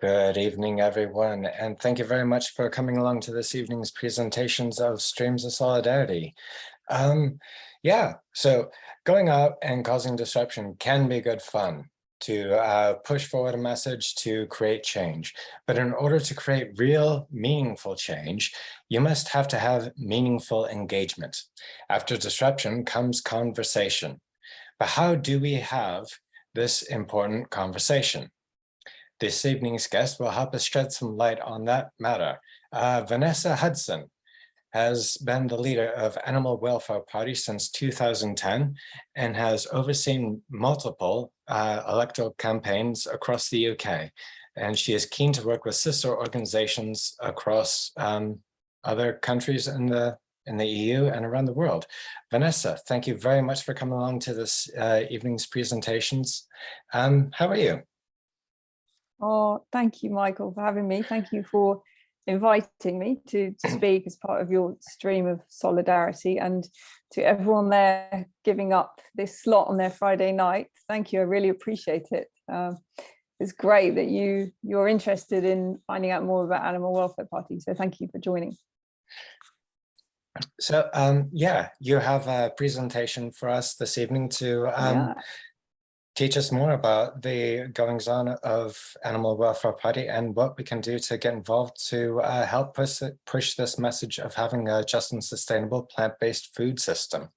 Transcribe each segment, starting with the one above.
Good evening, everyone, and thank you very much for coming along to this evening's presentations of Streams of Solidarity. So going out and causing disruption can be good fun to push forward a message to create change. But in order to create real, meaningful change, you must have to have meaningful engagement. After disruption comes conversation. But how do we have this important conversation? This evening's guest will help us shed some light on that matter. Vanessa Hudson has been the leader of Animal Welfare Party since 2010 and has overseen multiple electoral campaigns across the UK. And she is keen to work with sister organizations across other countries in the EU and around the world. Vanessa, thank you very much for coming along to this evening's presentations. How are you? Oh, thank you, Michael, for having me. Thank you for inviting me to speak as part of your stream of solidarity, and to everyone there giving up this slot on their Friday night. Thank you, I really appreciate it. It's great that you're interested in finding out more about Animal Welfare Party, so thank you for joining. So you have a presentation for us this evening to teach us more about the goings-on of Animal Welfare Party and what we can do to get involved to help push this message of having a just and sustainable plant-based food system.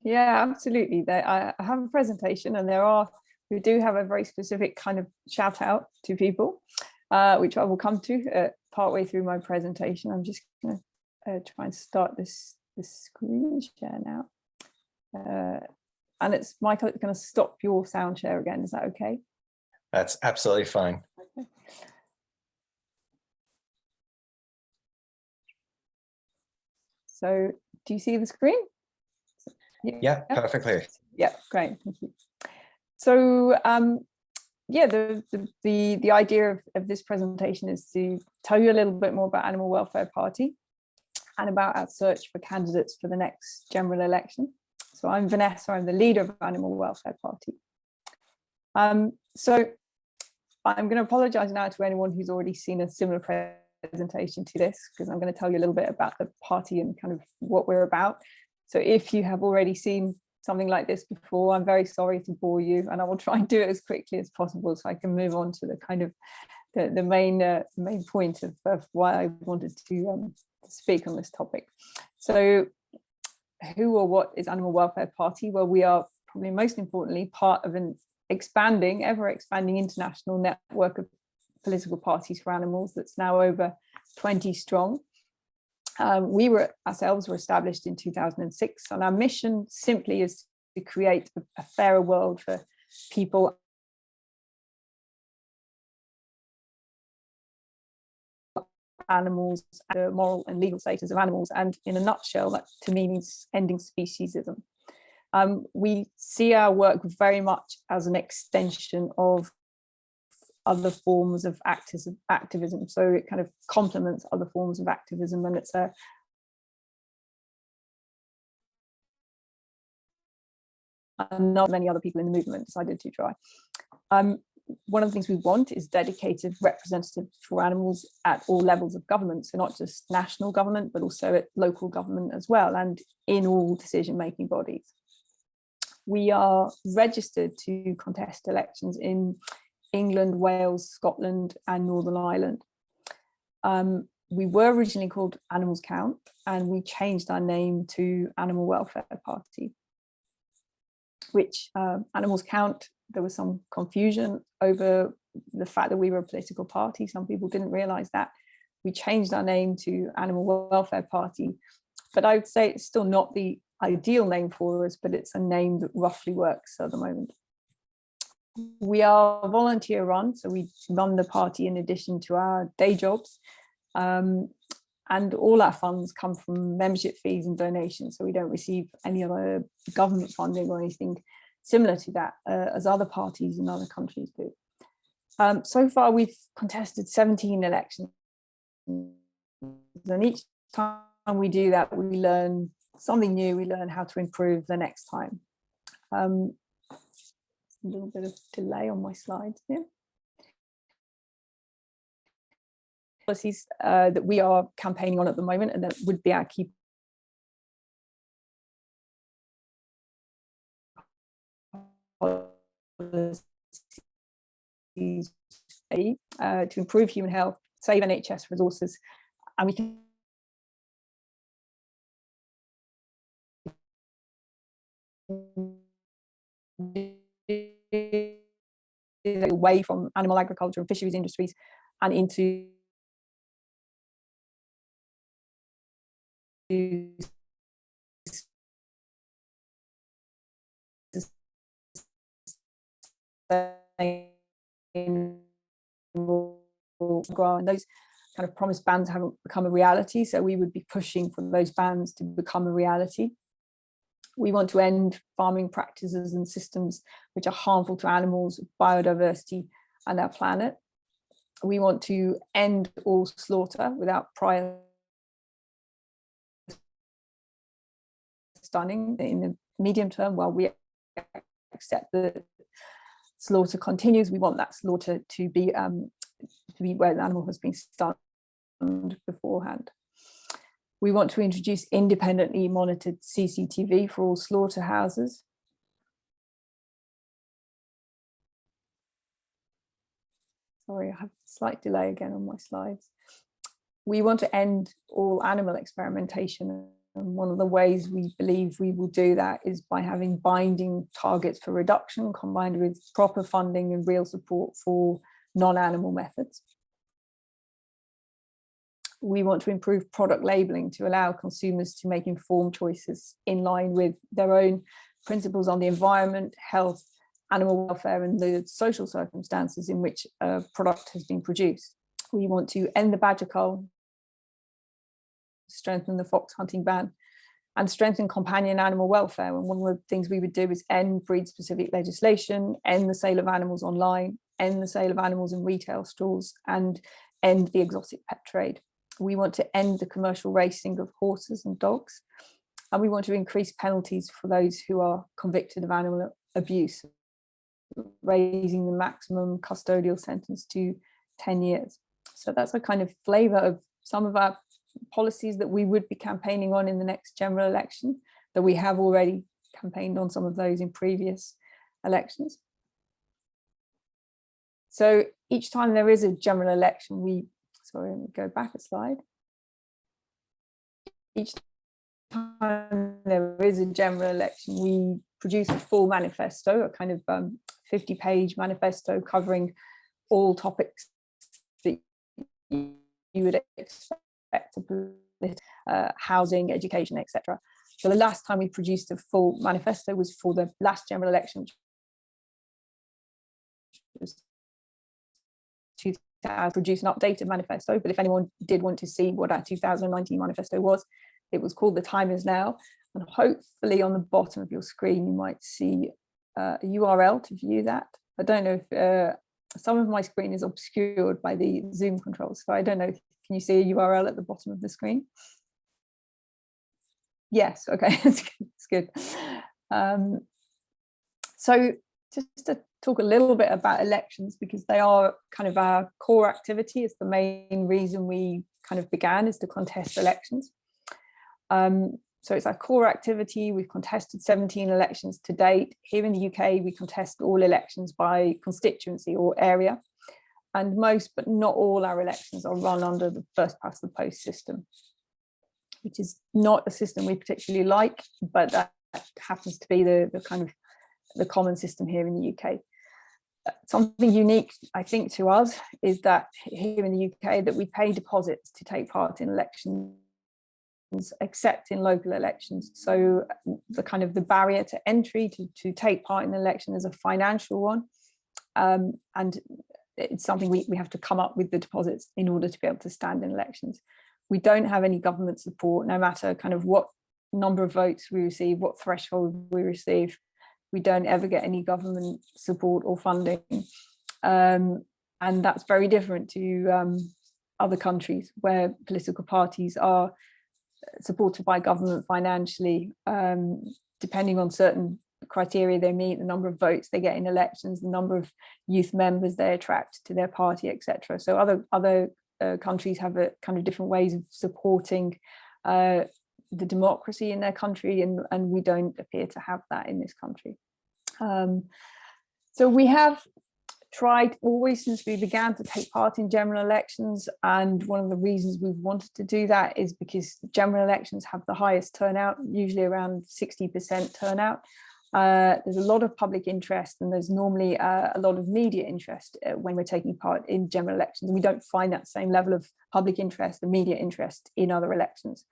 Yeah, absolutely. I have a presentation, and we do have a very specific kind of shout out to people, which I will come to partway through my presentation. I'm just going to try and start this screen share now. And it's Michael, it's going to stop your sound share again. Is that okay? That's absolutely fine. Okay. So do you see the screen? Yeah, perfectly. Yeah, great. Thank you. So the idea of this presentation is to tell you a little bit more about Animal Welfare Party and about our search for candidates for the next general election. So I'm Vanessa, I'm the leader of Animal Welfare Party. So I'm going to apologise now to anyone who's already seen a similar presentation to this, because I'm going to tell you a little bit about the party and kind of what we're about. So if you have already seen something like this before, I'm very sorry to bore you, and I will try and do it as quickly as possible so I can move on to the kind of the main point of why I wanted to speak on this topic. So who or what is Animal Welfare Party? Well, we are probably most importantly part of an ever expanding international network of political parties for animals that's now over 20 strong. We ourselves were established in 2006, and our mission simply is to create a fairer world for people animals, the moral and legal status of animals, and in a nutshell, that to me means ending speciesism. We see our work very much as an extension of other forms of activism, so it kind of complements other forms of activism, and it's not many other people in the movement decided to try. One of the things we want is dedicated representatives for animals at all levels of government, so not just national government, but also at local government as well, and in all decision-making bodies. We are registered to contest elections in England, Wales, Scotland, and Northern Ireland. We were originally called Animals Count, and we changed our name to Animal Welfare Party, which Animals Count, there was some confusion over the fact that we were a political party. Some people didn't realize that. We changed our name to Animal Welfare Party, but I would say it's still not the ideal name for us, but it's a name that roughly works at the moment. We are volunteer run, so we run the party in addition to our day jobs, and all our funds come from membership fees and donations, so we don't receive any other government funding or anything similar to that, as other parties in other countries do. So far we've contested 17 elections, and each time we do that we learn something new, we learn how to improve the next time. A little bit of delay on my slides here. policies that we are campaigning on at the moment, and that would be our key policies to improve human health, save NHS resources, and we can away from animal agriculture and fisheries industries and into and those kind of promised bans haven't become a reality, so we would be pushing for those bans to become a reality. We want to end farming practices and systems which are harmful to animals, biodiversity, and our planet. We want to end all slaughter without prior stunning. In the medium term, while we accept that slaughter continues, we want that slaughter to be where the animal has been stunned beforehand. We want to introduce independently monitored CCTV for all slaughterhouses. Sorry, I have a slight delay again on my slides. We want to end all animal experimentation. And one of the ways we believe we will do that is by having binding targets for reduction combined with proper funding and real support for non-animal methods. We want to improve product labeling to allow consumers to make informed choices in line with their own principles on the environment, health, animal welfare, and the social circumstances in which a product has been produced. We want to end the badger cull, strengthen the fox hunting ban, and strengthen companion animal welfare. And one of the things we would do is end breed-specific legislation, end the sale of animals online, end the sale of animals in retail stores, and end the exotic pet trade. We want to end the commercial racing of horses and dogs, and we want to increase penalties for those who are convicted of animal abuse, raising the maximum custodial sentence to 10 years. So that's a kind of flavour of some of our policies that we would be campaigning on in the next general election, that we have already campaigned on some of those in previous elections. So each time there is a general election, sorry, let me go back a slide. Each time there is a general election, we produce a full manifesto, a kind of 50-page manifesto covering all topics that you would expect to housing, education, etc. So the last time we produced a full manifesto was for the last general election, which was produce an updated manifesto. But if anyone did want to see what our 2019 manifesto was, it was called The Time Is Now. And hopefully on the bottom of your screen, you might see a URL to view that. I don't know if some of my screen is obscured by the Zoom controls. So I don't know, can you see a URL at the bottom of the screen? Yes, okay, it's good. So just to talk a little bit about elections, because they are kind of our core activity. It's the main reason we kind of began, is to contest elections. So it's our core activity. We've contested 17 elections to date. Here in the UK, we contest all elections by constituency or area. And most, but not all, our elections are run under the first past the post system, which is not a system we particularly like, but that happens to be the kind of the common system here in the UK. Something unique, I think, to us is that here in the UK that we pay deposits to take part in elections, except in local elections. So the kind of the barrier to entry to take part in an election is a financial one. And it's something we have to come up with the deposits in order to be able to stand in elections. We don't have any government support, no matter kind of what number of votes we receive, what threshold we receive. We don't ever get any government support or funding. And that's very different to other countries where political parties are supported by government financially, depending on certain criteria they meet, the number of votes they get in elections, the number of youth members they attract to their party, etc. So other countries have a kind of different ways of supporting the democracy in their country, and we don't appear to have that in this country. So we have tried always since we began to take part in general elections, and one of the reasons we've wanted to do that is because general elections have the highest turnout, usually around 60% turnout. There's a lot of public interest, and there's normally a lot of media interest when we're taking part in general elections. We don't find that same level of public interest and media interest in other elections.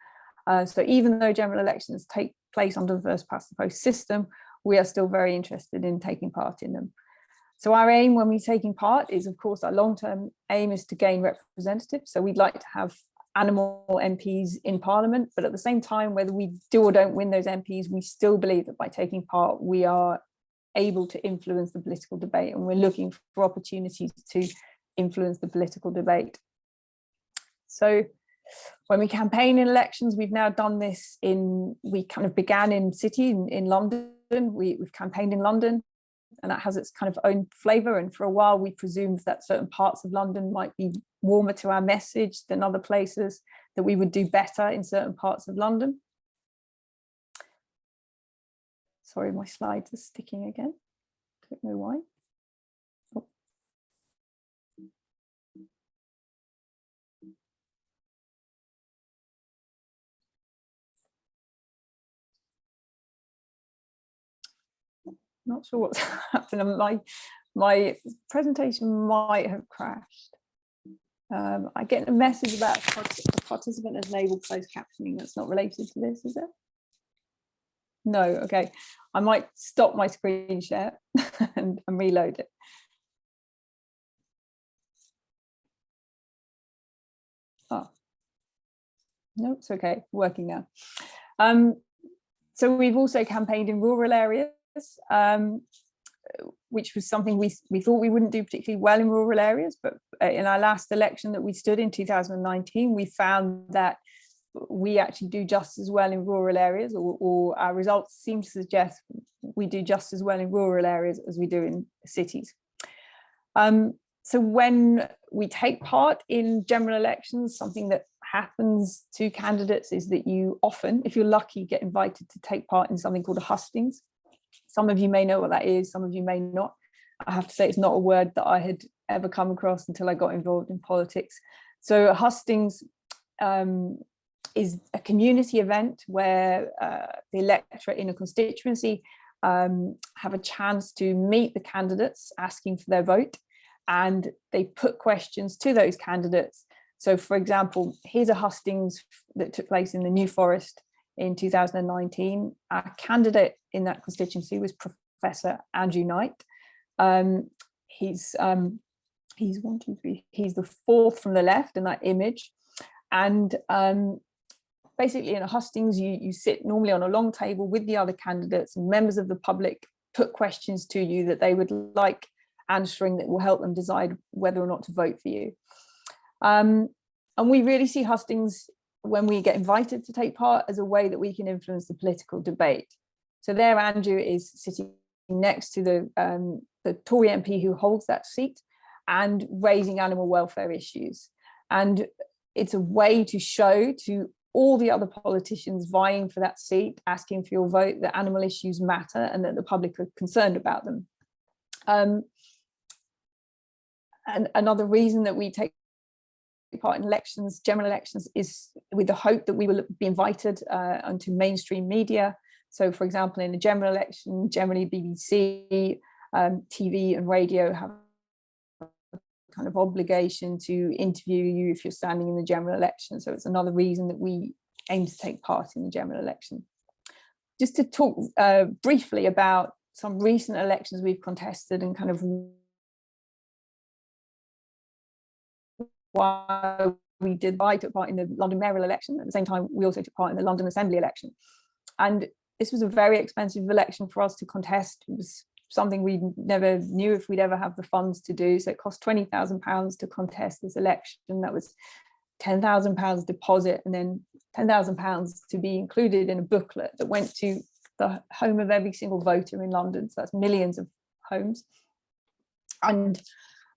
So even though general elections take place under the first past the post system, we are still very interested in taking part in them. So our aim when we're taking part is, of course, our long-term aim is to gain representatives. So we'd like to have animal MPs in Parliament, but at the same time, whether we do or don't win those MPs, we still believe that by taking part, we are able to influence the political debate, and we're looking for opportunities to influence the political debate. So when we campaign in elections, we've now done this we kind of began in city, in London. We've campaigned in London, and that has its kind of own flavour. And for a while, we presumed that certain parts of London might be warmer to our message than other places, that we would do better in certain parts of London. Sorry, my slides are sticking again. Don't know why. Oh. Not sure what's happened. My presentation might have crashed. I get a message about a participant has enabled closed captioning. That's not related to this, is it? No, okay. I might stop my screen share and reload it. Oh, no, it's okay, working now. So we've also campaigned in rural areas, which was something we thought we wouldn't do particularly well in rural areas, but in our last election that we stood in 2019, we found that we actually do just as well in rural areas, or our results seem to suggest we do just as well in rural areas as we do in cities. So when we take part in general elections, something that happens to candidates is that you often, if you're lucky, get invited to take part in something called a hustings. Some of you may know what that is, some of you may not. I have to say it's not a word that I had ever come across until I got involved in politics. So a hustings is a community event where the electorate in a constituency have a chance to meet the candidates asking for their vote, and they put questions to those candidates. So for example, here's a hustings that took place in the New Forest in 2019. Our candidate in that constituency was Professor Andrew Knight. He's the fourth from the left in that image. And basically in a hustings, you sit normally on a long table with the other candidates, and members of the public put questions to you that they would like answering that will help them decide whether or not to vote for you. And we really see hustings, when we get invited to take part, as a way that we can influence the political debate. So there Andrew is sitting next to the Tory MP who holds that seat and raising animal welfare issues. And it's a way to show to all the other politicians vying for that seat, asking for your vote, that animal issues matter and that the public are concerned about them. And another reason that we take part in elections, general elections, is with the hope that we will be invited onto mainstream media. So for example, in a general election, generally BBC, TV and radio have a kind of obligation to interview you if you're standing in the general election. So it's another reason that we aim to take part in the general election. Just to talk briefly about some recent elections we've contested and kind of why we did. I took part in the London mayoral election. At the same time, we also took part in the London Assembly election. And this was a very expensive election for us to contest. It was something we never knew if we'd ever have the funds to do. So it cost £20,000 to contest this election. That was £10,000 deposit, and then £10,000 to be included in a booklet that went to the home of every single voter in London. So that's millions of homes. And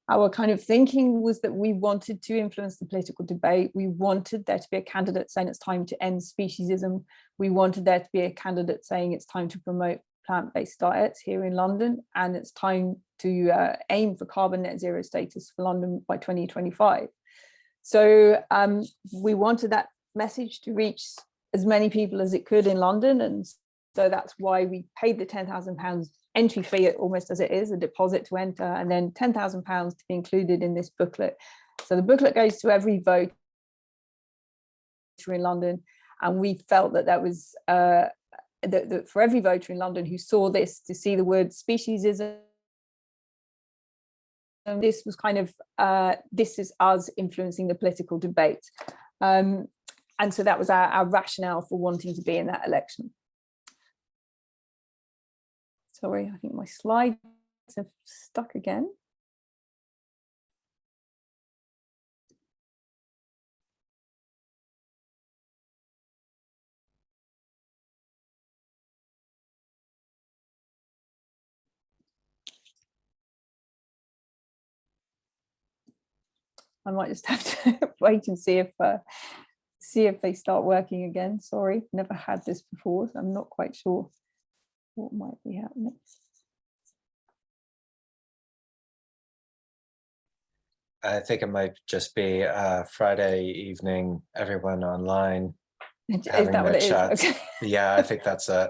Our kind of thinking was that we wanted to influence the political debate. We wanted there to be a candidate saying it's time to end speciesism. We wanted there to be a candidate saying it's time to promote plant-based diets here in London, and it's time to aim for carbon net zero status for London by 2025. So we wanted that message to reach as many people as it could in London, and so that's why we paid the £10,000 entry fee, almost as it is, a deposit to enter, and then £10,000 to be included in this booklet. So the booklet goes to every voter in London, and we felt that that was that for every voter in London who saw this, to see the word speciesism, this was kind of this is us influencing the political debate, and so that was our rationale for wanting to be in that election. Sorry, I think my slides have stuck again. I might just have to wait and see if they start working again. Sorry, never had this before, so I'm not quite sure what might be happening. I think it might just be Friday evening, everyone online Is having that what their it chats. is? Okay. Yeah, I think that's it.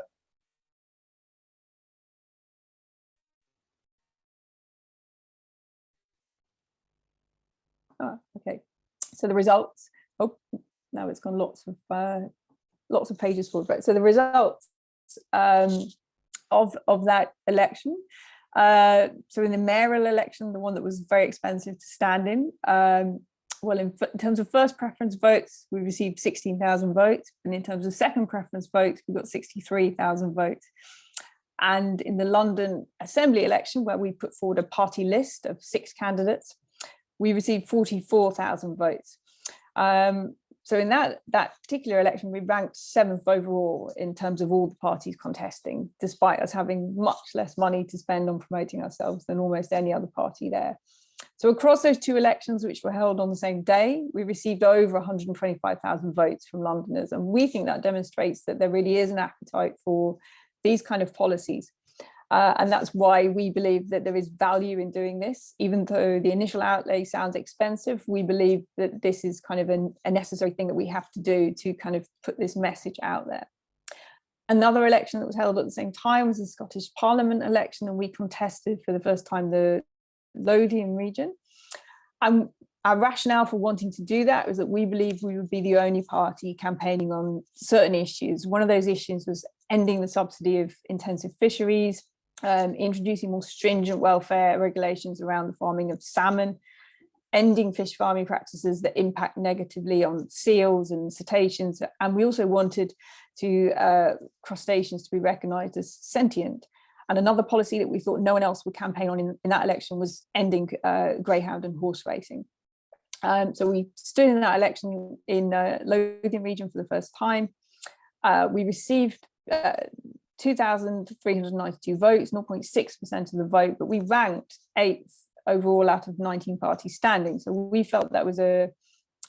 Oh, okay. So the results. Oh, now it's gone lots of pages forward. So the results of that election. So in the mayoral election, the one that was very expensive to stand in, well, in terms of first preference votes, we received 16,000 votes, and in terms of second preference votes, we got 63,000 votes. And in the London Assembly election, where we put forward a party list of 6 candidates, we received 44,000 votes. So in that particular election, we ranked 7th overall in terms of all the parties contesting, despite us having much less money to spend on promoting ourselves than almost any other party there. So across those 2 elections, which were held on the same day, we received over 125,000 votes from Londoners. And we think that demonstrates that there really is an appetite for these kind of policies. And that's why we believe that there is value in doing this. Even though the initial outlay sounds expensive, we believe that this is kind of a necessary thing that we have to do to kind of put this message out there. Another election that was held at the same time was the Scottish Parliament election, and we contested for the first time the Lothian region. And our rationale for wanting to do that was that we believe we would be the only party campaigning on certain issues. One of those issues was ending the subsidy of intensive fisheries, introducing more stringent welfare regulations around the farming of salmon, ending fish farming practices that impact negatively on seals and cetaceans. And we also wanted to crustaceans to be recognised as sentient. And another policy that we thought no one else would campaign on in that election was ending greyhound and horse racing. So we stood in that election in Lothian region for the first time. We received 2,392 votes, 0.6% of the vote, but we ranked 8th overall out of 19 parties standing. So we felt that was a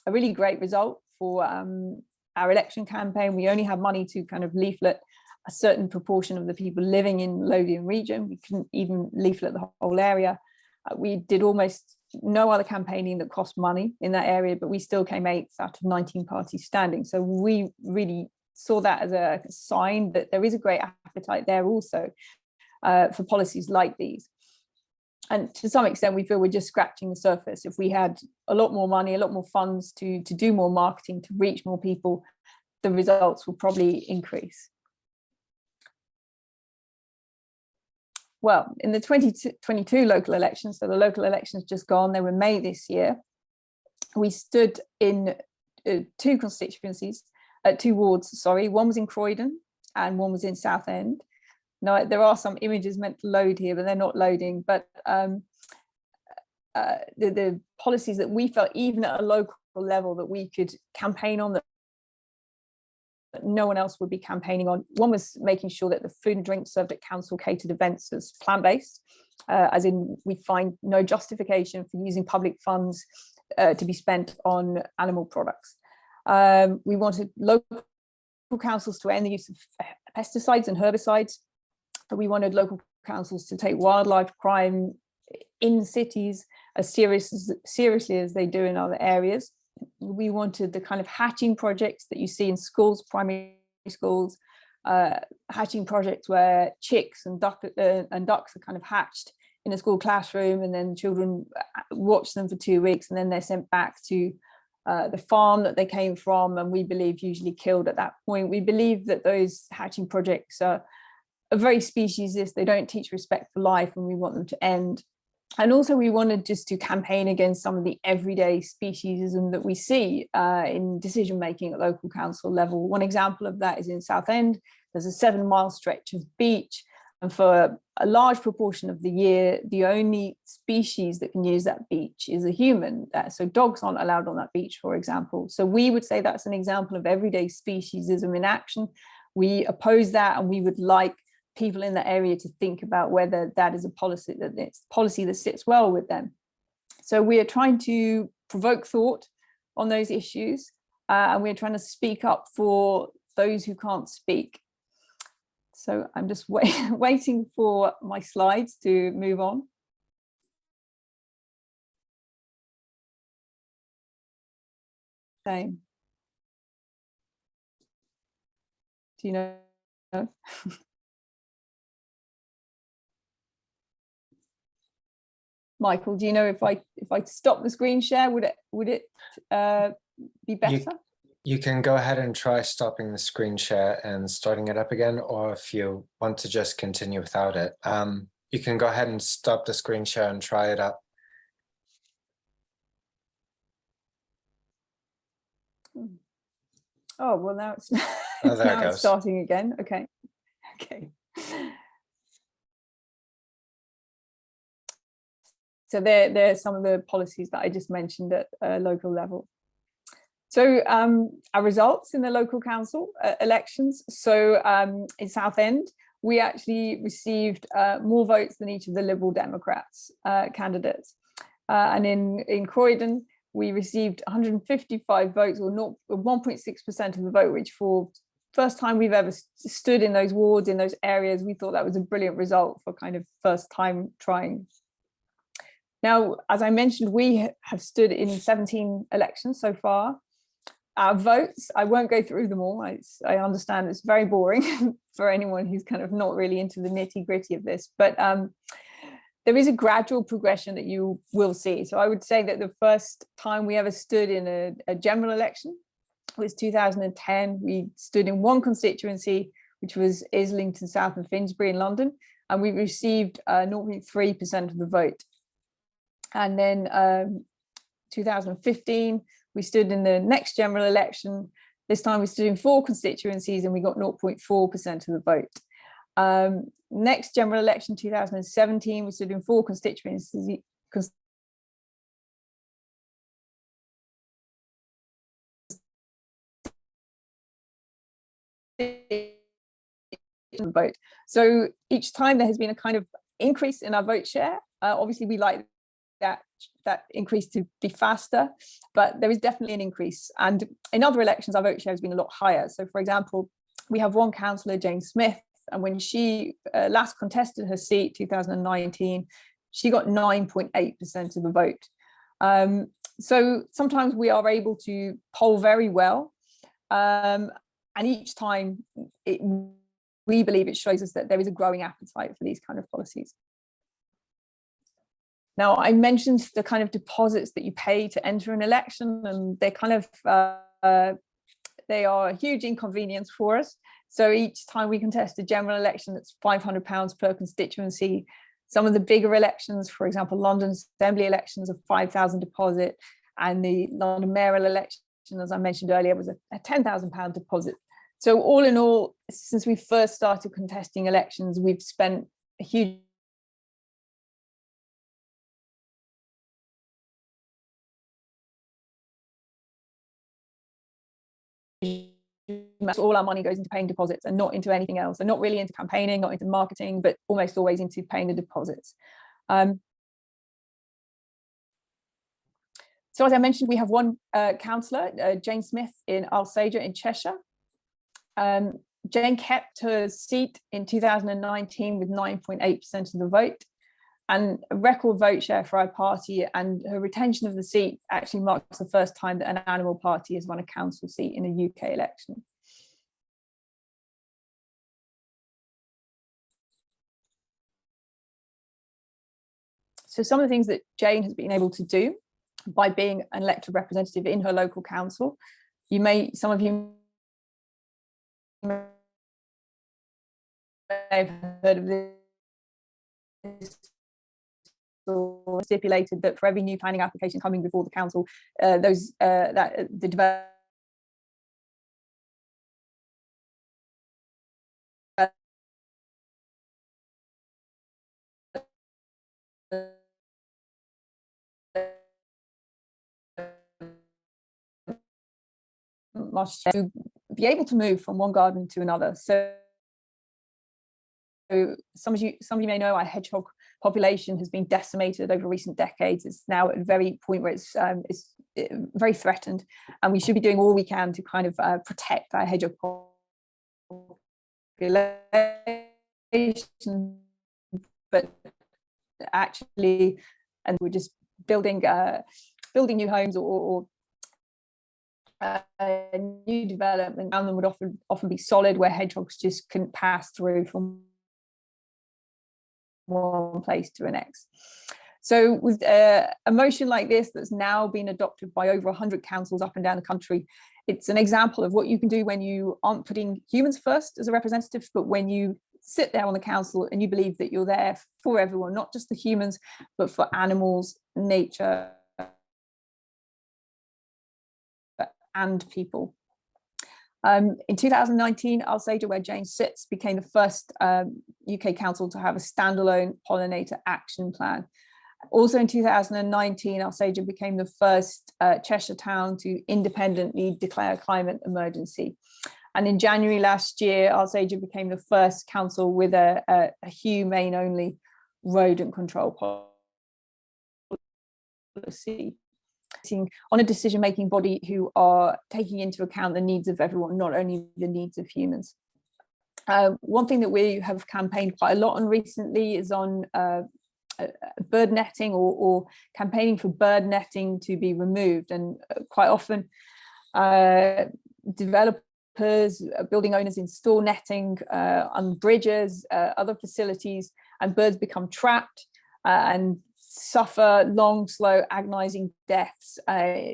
really great result for our election campaign. We only had money to kind of leaflet a certain proportion of the people living in Lothian region. We couldn't even leaflet the whole area. We did almost no other campaigning that cost money in that area, but we still came 8th out of 19 parties standing. So we really saw that as a sign that there is a great appetite there also for policies like these. And to some extent, we feel we're just scratching the surface. If we had a lot more money, a lot more funds to do more marketing, to reach more people, the results will probably increase. Well, in the 2022 local elections, so the local elections just gone, they were May this year, we stood in 2 constituencies, 2 wards, sorry. One was in Croydon and one was in Southend. Now, there are some images meant to load here, but they're not loading. But the policies that we felt, even at a local level, that we could campaign on, that no one else would be campaigning on. One was making sure that the food and drink served at council catered events was plant-based. as in we find no justification for using public funds to be spent on animal products. We wanted local councils to end the use of pesticides and herbicides. We wanted local councils to take wildlife crime in cities as seriously as they do in other areas. We wanted the kind of hatching projects that you see in schools, primary schools, hatching projects where chicks and ducks are kind of hatched in a school classroom, and then children watch them for 2 weeks, and then they're sent back to the farm that they came from, and we believe usually killed at that point. We believe that those hatching projects are very speciesist. They don't teach respect for life, and we want them to end. And also we wanted just to campaign against some of the everyday speciesism that we see in decision making at local council level. One example of that is in Southend. There's a 7-mile stretch of beach, and for a large proportion of the year, the only species that can use that beach is a human. So dogs aren't allowed on that beach, for example. So we would say that's an example of everyday speciesism in action. We oppose that, and we would like people in the area to think about whether that is a policy that sits well with them. So we are trying to provoke thought on those issues, and we're trying to speak up for those who can't speak. So I'm just waiting for my slides to move on. Same. Do you know? Michael, do you know if I stop the screen share, would it be better? You can go ahead and try stopping the screen share and starting it up again, or if you want to just continue without it, you can go ahead and stop the screen share and try it up. Oh, well, now it's, Oh, there it now goes. it's starting again. Okay. So there are some of the policies that I just mentioned at a local level. So our results in the local council elections. So in Southend, we actually received more votes than each of the Liberal Democrats candidates. And in Croydon, we received 155 votes, or 1.6% of the vote, which for first time we've ever stood in those wards, in those areas, we thought that was a brilliant result for kind of first time trying. Now, as I mentioned, we have stood in 17 elections so far. Our votes, I won't go through them all. I understand it's very boring for anyone who's kind of not really into the nitty gritty of this, but there is a gradual progression that you will see. So I would say that the first time we ever stood in a general election was 2010. We stood in one constituency, which was Islington South and Finsbury in London, and we received 0.3% of the vote. And then 2015, we stood in the next general election. This time we stood in 4 constituencies and we got 0.4% of the vote. Next general election, 2017, we stood in 4 constituencies. Vote. So each time there has been a kind of increase in our vote share. Obviously, we like that increase to be faster, but there is definitely an increase. And in other elections, our vote share has been a lot higher. So, for example, we have one councillor, Jane Smith, and when she last contested her seat, 2019, she got 9.8% of the vote. So sometimes we are able to poll very well, and each time we believe it shows us that there is a growing appetite for these kind of policies. Now, I mentioned the kind of deposits that you pay to enter an election, and they're kind of, they are a huge inconvenience for us. So each time we contest a general election, it's £500 per constituency. Some of the bigger elections, for example, London Assembly elections, a £5,000 deposit, and the London mayoral election, as I mentioned earlier, was a £10,000 deposit. So all in all, since we first started contesting elections, we've spent a huge all our money goes into paying deposits and not into anything else, and not really into campaigning, not into marketing, but almost always into paying the deposits. So as I mentioned, we have one councillor, Jane Smith in Alsager in Cheshire. Jane kept her seat in 2019 with 9.8% of the vote, and a record vote share for our party, and her retention of the seat actually marks the first time that an animal party has won a council seat in a UK election. So some of the things that Jane has been able to do by being an elected representative in her local council, some of you may have heard of this, or stipulated that for every new planning application coming before the council, the developer must be able to move from one garden to another. So some of you may know our hedgehog population has been decimated over recent decades. It's now at a very point where it's very threatened, and we should be doing all we can to kind of protect our hedgehog population. But actually, and we're just building new homes or new development around them would often be solid, where hedgehogs just couldn't pass through from one place to the next. So with a motion like this that's now been adopted by over 100 councils up and down the country, it's an example of what you can do when you aren't putting humans first as a representative, but when you sit there on the council and you believe that you're there for everyone, not just the humans, but for animals, nature, and people. In 2019, Alsager, where Jane sits, became the first UK council to have a standalone pollinator action plan. Also in 2019, Alsager became the first Cheshire town to independently declare a climate emergency. And in January last year, Alsager became the first council with a humane-only rodent control policy, on a decision-making body who are taking into account the needs of everyone, not only the needs of humans. One thing that we have campaigned quite a lot on recently is on bird netting, or campaigning for bird netting to be removed. And quite often developers, building owners install netting on bridges, other facilities, and birds become trapped and suffer long, slow, agonizing deaths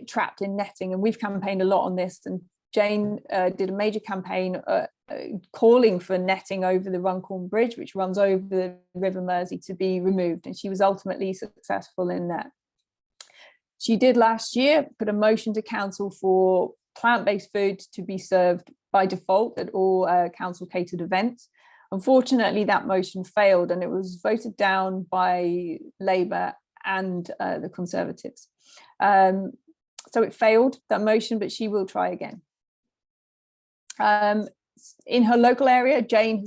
trapped in netting. And we've campaigned a lot on this, and Jane did a major campaign calling for netting over the Runcorn Bridge, which runs over the River Mersey, to be removed, and she was ultimately successful in that. She did last year put a motion to council for plant-based food to be served by default at all council catered events. Unfortunately, that motion failed, and it was voted down by Labour and the Conservatives. So it failed, that motion, but she will try again. In her local area, Jane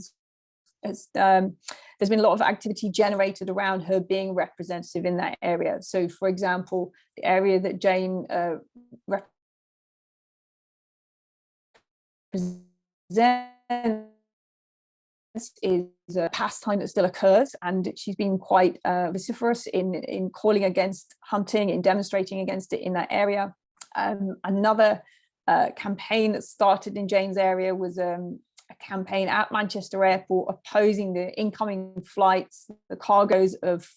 there's been a lot of activity generated around her being representative in that area. So, for example, the area that Jane represents is a pastime that still occurs, and she's been quite vociferous in calling against hunting, in demonstrating against it in that area. Another campaign that started in Jane's area was a campaign at Manchester Airport opposing the incoming flights, the cargoes of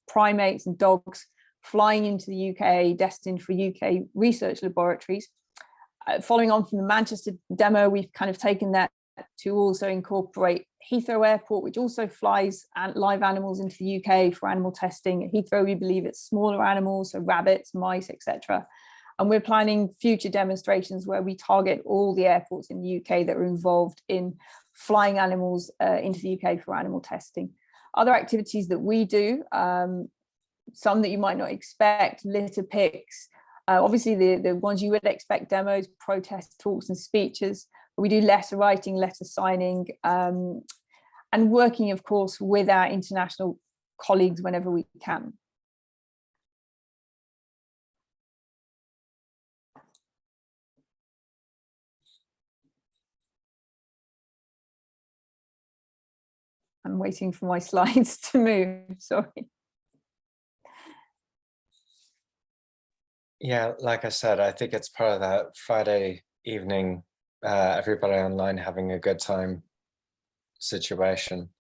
primates and dogs flying into the UK destined for UK research laboratories. Following on from the Manchester demo, we've kind of taken that to also incorporate Heathrow Airport, which also flies live animals into the UK for animal testing. At Heathrow, we believe it's smaller animals, so rabbits, mice, etc. And we're planning future demonstrations where we target all the airports in the UK that are involved in flying animals into the UK for animal testing. Other activities that we do, some that you might not expect, litter picks, obviously the ones you would expect, demos, protests, talks and speeches. We do letter writing, letter signing, and working, of course, with our international colleagues whenever we can. I'm waiting for my slides to move, sorry. Yeah, like I said, I think it's part of that Friday evening, everybody online having a good time situation.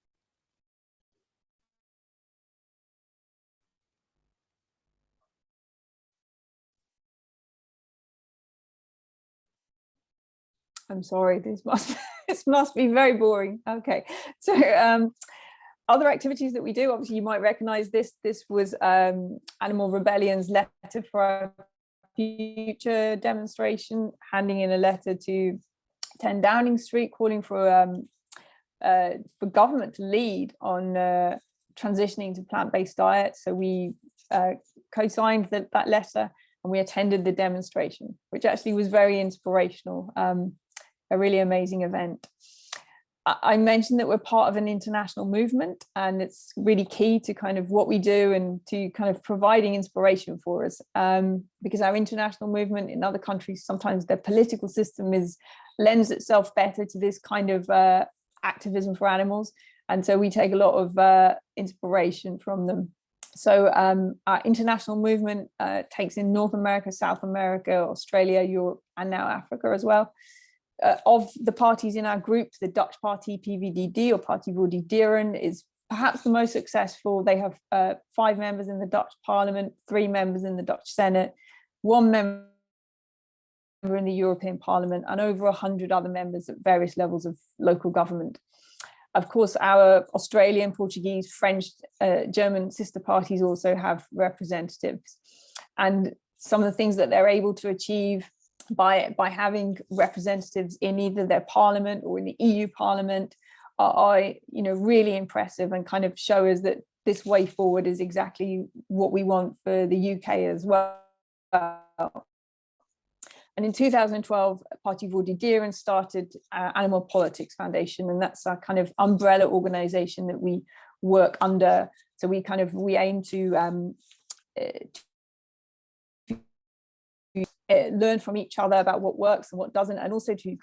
I'm sorry, this must be very boring. Okay, so other activities that we do, obviously you might recognize this. This was Animal Rebellion's letter for our future demonstration, handing in a letter to 10 Downing Street, calling for government to lead on transitioning to plant-based diets. So we co-signed that letter, and we attended the demonstration, which actually was very inspirational. A really amazing event. I mentioned that we're part of an international movement, and it's really key to kind of what we do and to kind of providing inspiration for us, because our international movement in other countries, sometimes their political system lends itself better to this kind of activism for animals, and so we take a lot of inspiration from them. So our international movement takes in North America, South America, Australia, Europe, and now Africa as well. Of the parties in our group, the Dutch party PVDD, or Parti voor Dieren, is perhaps the most successful. They have 5 members in the Dutch Parliament, 3 members in the Dutch Senate, 1 member in the European Parliament, and over 100 other members at various levels of local government. Of course, our Australian, Portuguese, French, German sister parties also have representatives. And some of the things that they're able to achieve by having representatives in either their parliament or in the EU Parliament are really impressive, and kind of show us that this way forward is exactly what we want for the UK as well. And in 2012, Parti voor Dieren started Animal Politics Foundation, and that's our kind of umbrella organization that we work under. So we aim to learn from each other about what works and what doesn't, and also to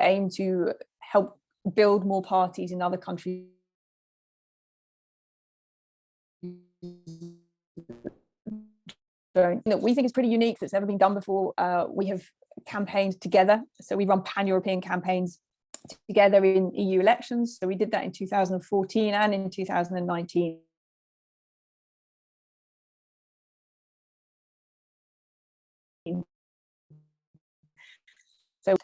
aim to help build more parties in other countries. That we think is pretty unique, that's never been done before. We have campaigned together, so we run pan-European campaigns together in EU elections. So we did that in 2014 and in 2019. So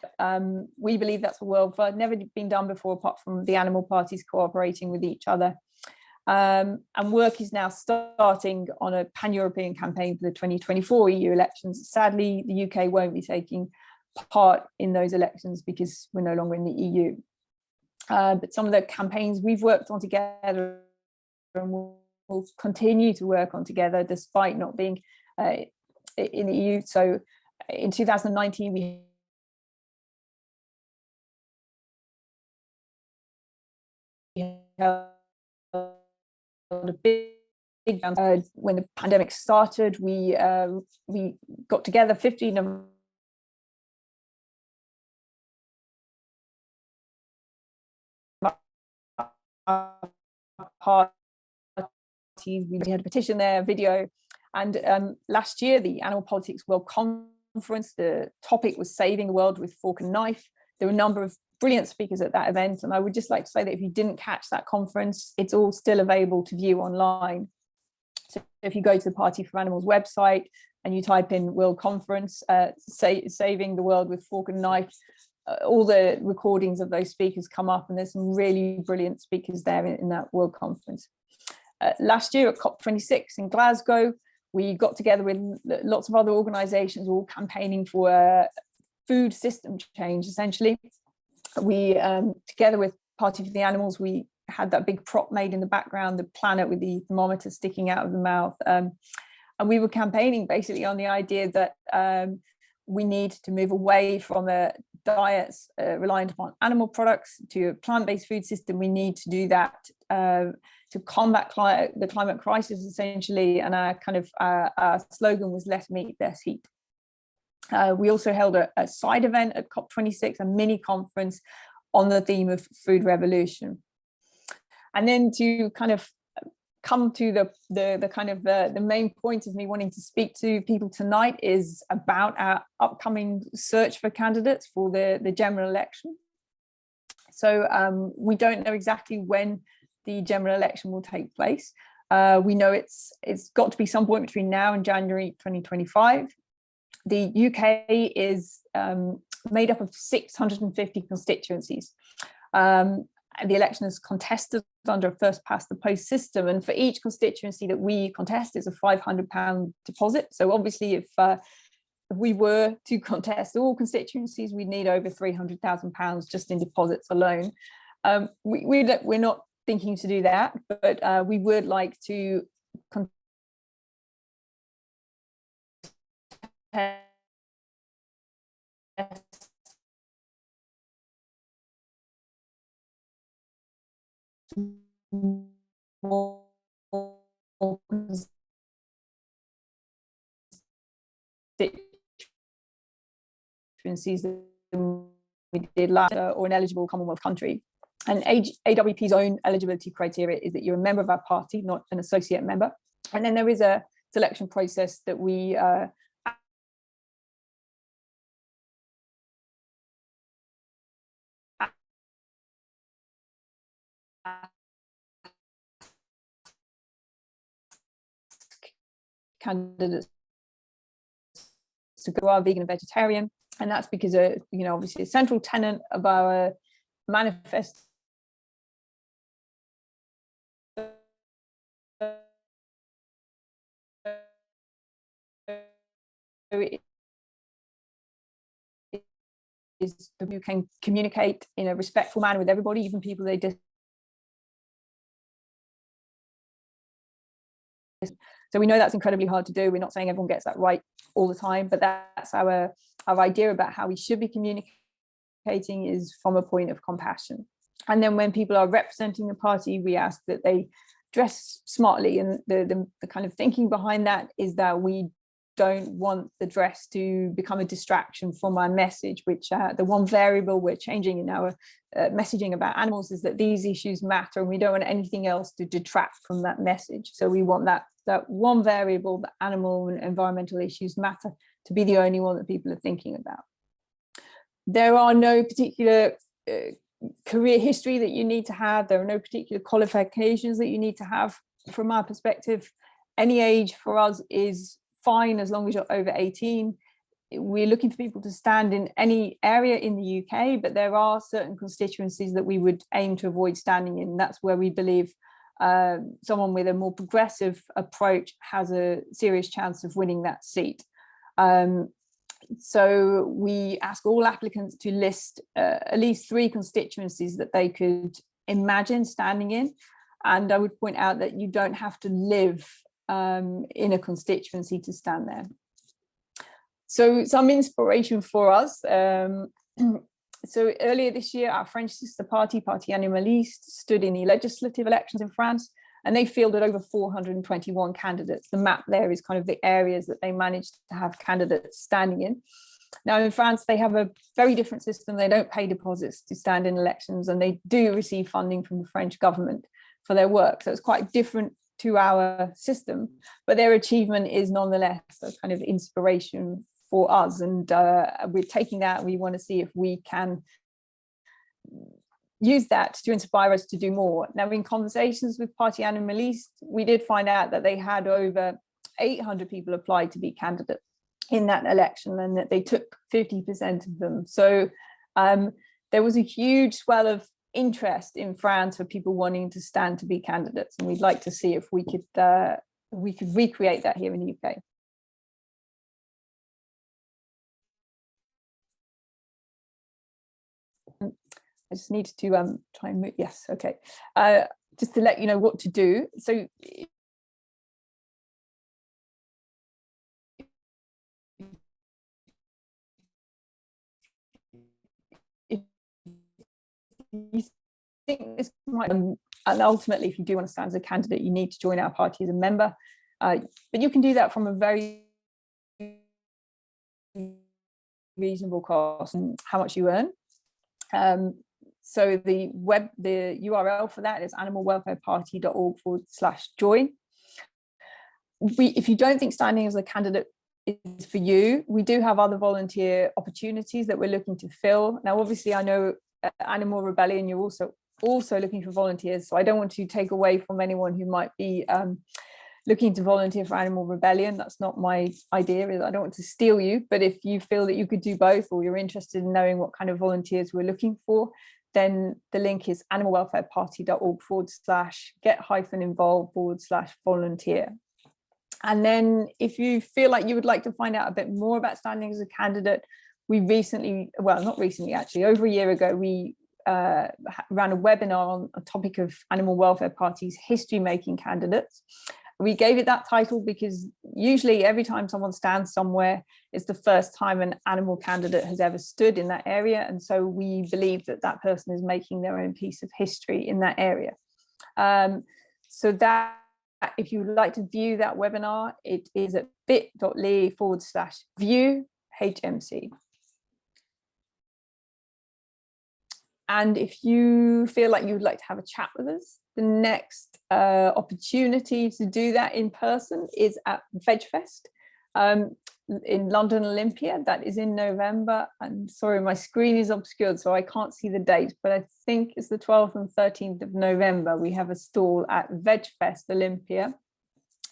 we believe that's a world first, never been done before, apart from the animal parties cooperating with each other. And work is now starting on a pan-European campaign for the 2024 EU elections. Sadly, the UK won't be taking part in those elections because we're no longer in the EU. But some of the campaigns we've worked on together and will continue to work on together despite not being in the EU. So in 2019, we held a big when the pandemic started. We got together 15 of parties. We had a petition there, video, and last year the Animal Politics World Conference, the topic was saving the world with fork and knife. There were a number of brilliant speakers at that event, and I would just like to say that if you didn't catch that conference, it's all still available to view online. So if you go to the Party for Animals website and you type in World Conference, saving the world with fork and knife, all the recordings of those speakers come up, and there's some really brilliant speakers there in that World Conference. Last year at COP26 in Glasgow, we got together with lots of other organisations, all campaigning for food system change, essentially. We, together with Party for the Animals, we had that big prop made in the background, the planet with the thermometer sticking out of the mouth. And we were campaigning basically on the idea that we need to move away from diets reliant upon animal products to a plant-based food system. We need to do that to combat the climate crisis, essentially, and our slogan was "Less meat, less heat." We also held a side event at COP26, a mini conference on the theme of food revolution. And then to kind of come to the main point of me wanting to speak to people tonight is about our upcoming search for candidates for the general election. So we don't know exactly when the general election will take place. We know it's got to be some point between now and January 2025. The UK is made up of 650 constituencies. The election is contested under a first past the post system, and for each constituency that we contest is a £500 deposit. So obviously if we were to contest all constituencies, we'd need over £300,000 just in deposits alone. We're not thinking to do that, but we would like to constituencies than we did last year, or an eligible Commonwealth country. And AWP's own eligibility criteria is that you're a member of our party, not an associate member. And then there is a selection process that we candidates to go are vegan and vegetarian, and that's because obviously a central tenet of our manifesto is that you can communicate in a respectful manner with everybody, even people they disagree. So we know that's incredibly hard to do. We're not saying everyone gets that right all the time, but that's our idea about how we should be communicating, is from a point of compassion. And then when people are representing the party, we ask that they dress smartly. And the kind of thinking behind that is that we don't want the dress to become a distraction from our message, which the one variable we're changing in our messaging about animals is that these issues matter, and we don't want anything else to detract from that message. So we want that one variable, the animal and environmental issues matter, to be the only one that people are thinking about. There are no particular career history that you need to have. There are no particular qualifications that you need to have. From our perspective, any age for us is fine as long as you're over 18. We're looking for people to stand in any area in the UK, but there are certain constituencies that we would aim to avoid standing in. That's where we believe someone with a more progressive approach has a serious chance of winning that seat. So we ask all applicants to list at least 3 constituencies that they could imagine standing in. And I would point out that you don't have to live in a constituency to stand there. So some inspiration for us. So earlier this year, our French sister party, Parti Animleste, stood in the legislative elections in France, and they fielded over 421 candidates. The map there is kind of the areas that they managed to have candidates standing in. Now in France, they have a very different system. They don't pay deposits to stand in elections, and they do receive funding from the French government for their work. So it's quite different to our system, but their achievement is nonetheless a kind of inspiration for us. And we're taking that. We want to see if we can use that to inspire us to do more. Now, in conversations with Parti Animleste, we did find out that they had over 800 people apply to be candidates in that election, and that they took 50% of them. So there was a huge swell of interest in France for people wanting to stand to be candidates, and we'd like to see if we could recreate that here in the UK. I just need to try and move. Yes, okay. Just to let you know what to do. So if you think this might, and ultimately, if you do want to stand as a candidate, you need to join our party as a member. But you can do that from a very reasonable cost and how much you earn. So the URL for that is animalwelfareparty.org/join. If you don't think standing as a candidate is for you, we do have other volunteer opportunities that we're looking to fill. Now, obviously, I know Animal Rebellion, you're also looking for volunteers, so I don't want to take away from anyone who might be looking to volunteer for Animal Rebellion. That's not my idea. I don't want to steal you, but if you feel that you could do both, or you're interested in knowing what kind of volunteers we're looking for, then the link is animalwelfareparty.org/get-involved/volunteer. And then if you feel like you would like to find out a bit more about standing as a candidate, we recently, well, not recently, actually, over a year ago, we ran a webinar on a topic of Animal Welfare Party's history-making candidates. We gave it that title because usually every time someone stands somewhere, it's the first time an animal candidate has ever stood in that area. And so we believe that that person is making their own piece of history in that area. So that, if you would like to view that webinar, it is at bit.ly/view-HMC. And if you feel like you would like to have a chat with us, the next opportunity to do that in person is at VegFest in London Olympia. That is in November. And sorry, my screen is obscured, so I can't see the date, but I think it's the 12th and 13th of November. We have a stall at VegFest Olympia.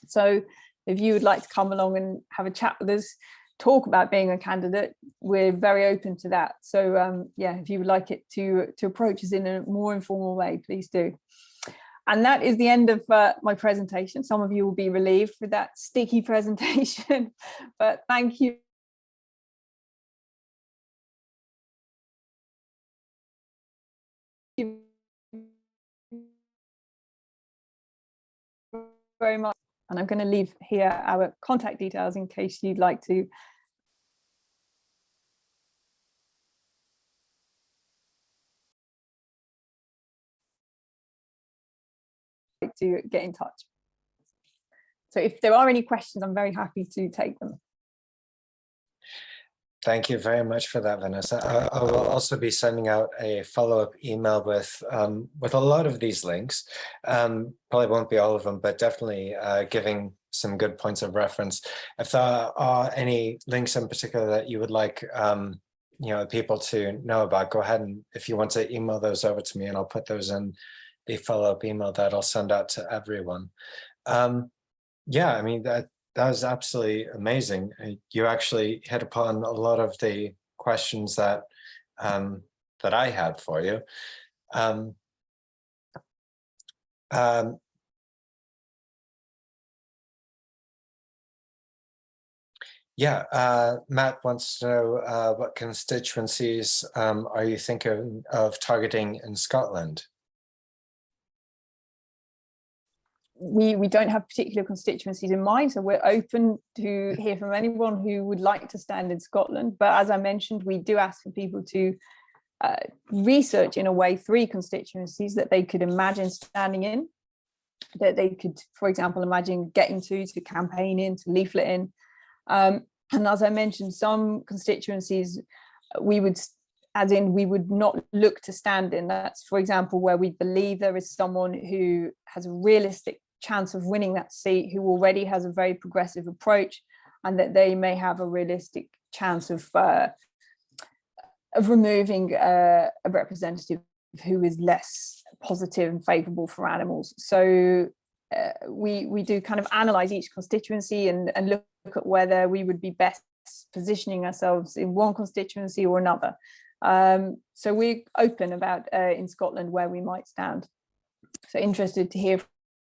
So if you would like to come along and have a chat with us, talk about being a candidate, we're very open to that. So yeah, if you would like it to approach us in a more informal way, please do. And that is the end of my presentation. Some of you will be relieved with that sticky presentation, but thank you. Very much. And I'm going to leave here our contact details in case you'd like to get in touch. So if there are any questions, I'm very happy to take them. Thank you very much for that, Vanessa. I will also be sending out a follow-up email with a lot of these links. Probably won't be all of them, but definitely giving some good points of reference. If there are any links in particular that you would like people to know about, go ahead, and if you want to email those over to me, and I'll put those in the follow-up email that I'll send out to everyone. Yeah, I mean, that was absolutely amazing. You actually hit upon a lot of the questions that that I had for you. Yeah, Matt wants to know what constituencies are you thinking of targeting in Scotland? We don't have particular constituencies in mind, so we're open to hear from anyone who would like to stand in Scotland. But as I mentioned, we do ask for people to research in a way 3 constituencies that they could imagine standing in, that they could, for example, imagine getting to campaign in, to leaflet in. And as I mentioned, some constituencies we would not look to stand in. That's, for example, where we believe there is someone who has a realistic chance of winning that seat, who already has a very progressive approach, and that they may have a realistic chance of removing a representative who is less positive and favourable for animals. So we do kind of analyse each constituency and look at whether we would be best positioning ourselves in one constituency or another. So we're open about in Scotland where we might stand. So interested to hear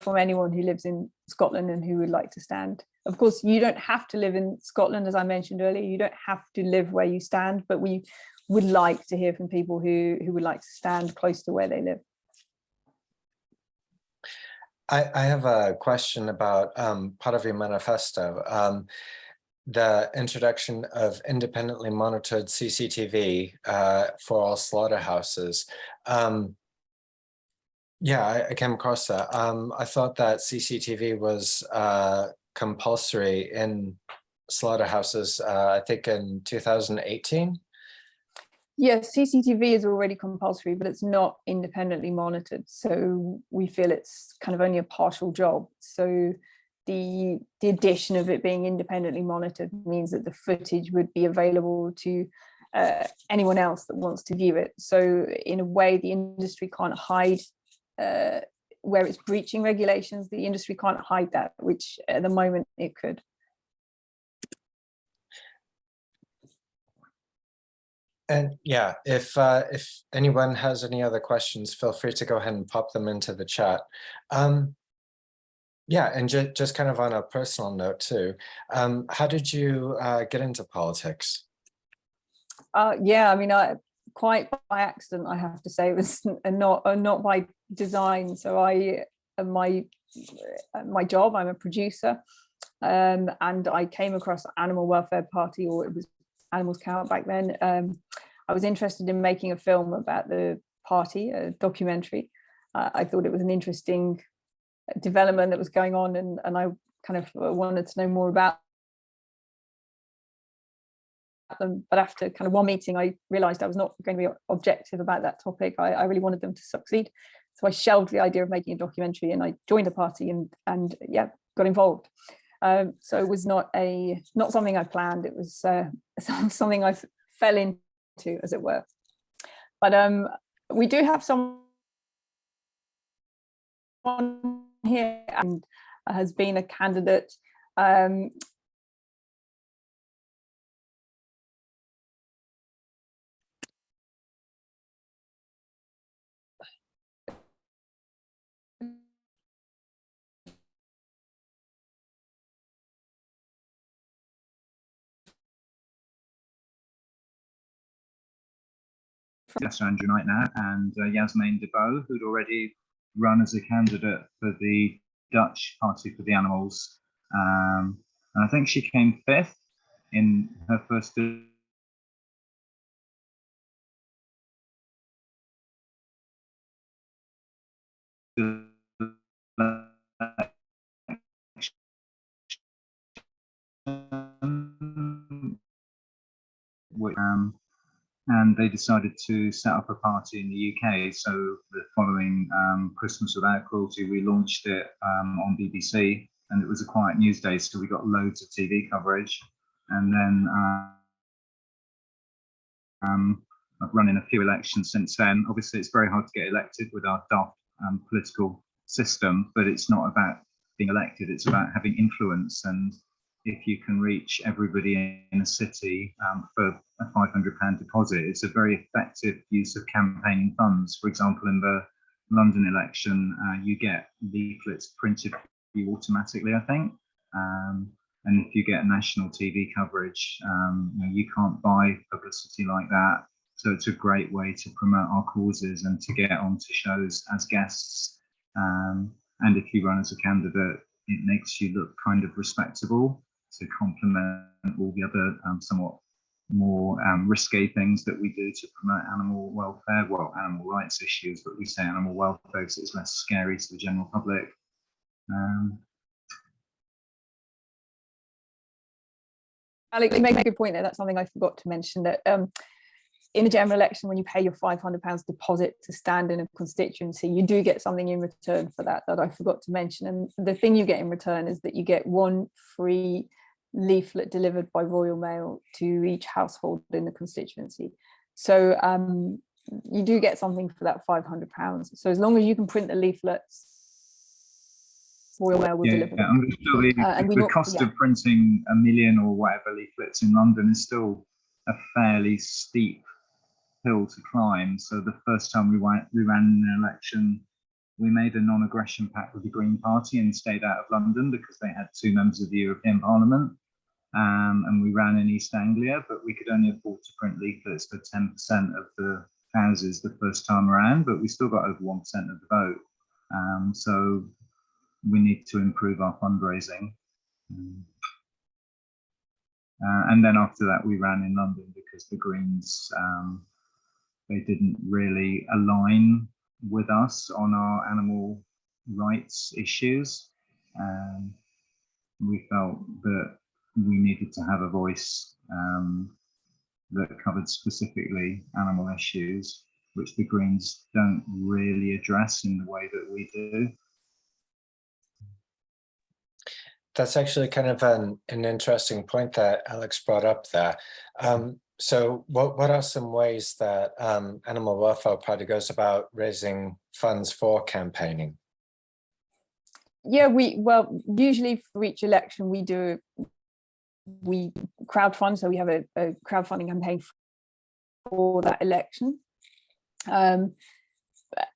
from anyone who lives in Scotland and who would like to stand. Of course, you don't have to live in Scotland, as I mentioned earlier. You don't have to live where you stand, but we would like to hear from people who would like to stand close to where they live. I have a question about Parti manifesto. The introduction of independently monitored CCTV for all slaughterhouses. Yeah, I came across that. I thought that CCTV was compulsory in slaughterhouses, I think in 2018. Yes, CCTV is already compulsory, but it's not independently monitored. So we feel it's kind of only a partial job. So the addition of it being independently monitored means that the footage would be available to anyone else that wants to view it. So in a way, the industry can't hide where it's breaching regulations. The industry can't hide that, which at the moment it could. And yeah, if anyone has any other questions, feel free to go ahead and pop them into the chat. Yeah, and just kind of on a personal note too, how did you get into politics? Yeah, I mean, quite by accident, I have to say. It was not by design. So my job, I'm a producer, and I came across Animal Welfare Party, or it was Animals Count back then. I was interested in making a film about the party, a documentary. I thought it was an interesting development that was going on, and I kind of wanted to know more about them. But after kind of one meeting, I realized I was not going to be objective about that topic. I really wanted them to succeed. So I shelved the idea of making a documentary, and I joined the party and yeah, got involved. So it was not something I planned. It was something I fell into, as it were. But we do have someone here and has been a candidate. Yes, Andrew Knight now, and Yasmin Debo, who'd already run as a candidate for the Dutch Party for the Animals. And I think she came 5th in her first and they decided to set up a party in the UK. So the following Christmas Without Cruelty, we launched it on BBC, and it was a quiet news day, so we got loads of TV coverage. And then I've run in a few elections since then. Obviously, it's very hard to get elected with our daft political system, but it's not about being elected, it's about having influence. And if you can reach everybody in a city for a £500 deposit, it's a very effective use of campaigning funds. For example, in the London election, you get leaflets printed for you automatically, I think. And if you get national TV coverage, you can't buy publicity like that. So it's a great way to promote our causes and to get onto shows as guests. And if you run as a candidate, it makes you look kind of respectable to complement all the other somewhat more risque things that we do to promote animal welfare, well, animal rights issues, but we say animal welfare because it's less scary to the general public. Alex, you made a good point there. That's something I forgot to mention, that in a general election, when you pay your £500 deposit to stand in a constituency, you do get something in return for that I forgot to mention. And the thing you get in return is that you get one free leaflet delivered by Royal Mail to each household in the constituency. So you do get something for that £500. So as long as you can print the leaflets, Royal Mail will deliver them. The cost of printing 1 million or whatever leaflets in London is still a fairly steep hill to climb. So the first time we ran an election, we made a non-aggression pact with the Green Party and stayed out of London because they had 2 members of the European Parliament. And we ran in East Anglia, but we could only afford to print leaflets for 10% of the houses the first time around, but we still got over 1% of the vote. So we need to improve our fundraising. And then after that, we ran in London because the Greens, they didn't really align with us on our animal rights issues. We felt that we needed to have a voice that covered specifically animal issues, which the Greens don't really address in the way that we do. That's actually kind of an interesting point that Alex brought up there. So what are some ways that Animal Welfare Party goes about raising funds for campaigning? Yeah, well, usually for each election we crowdfund, so we have a crowdfunding campaign for that election.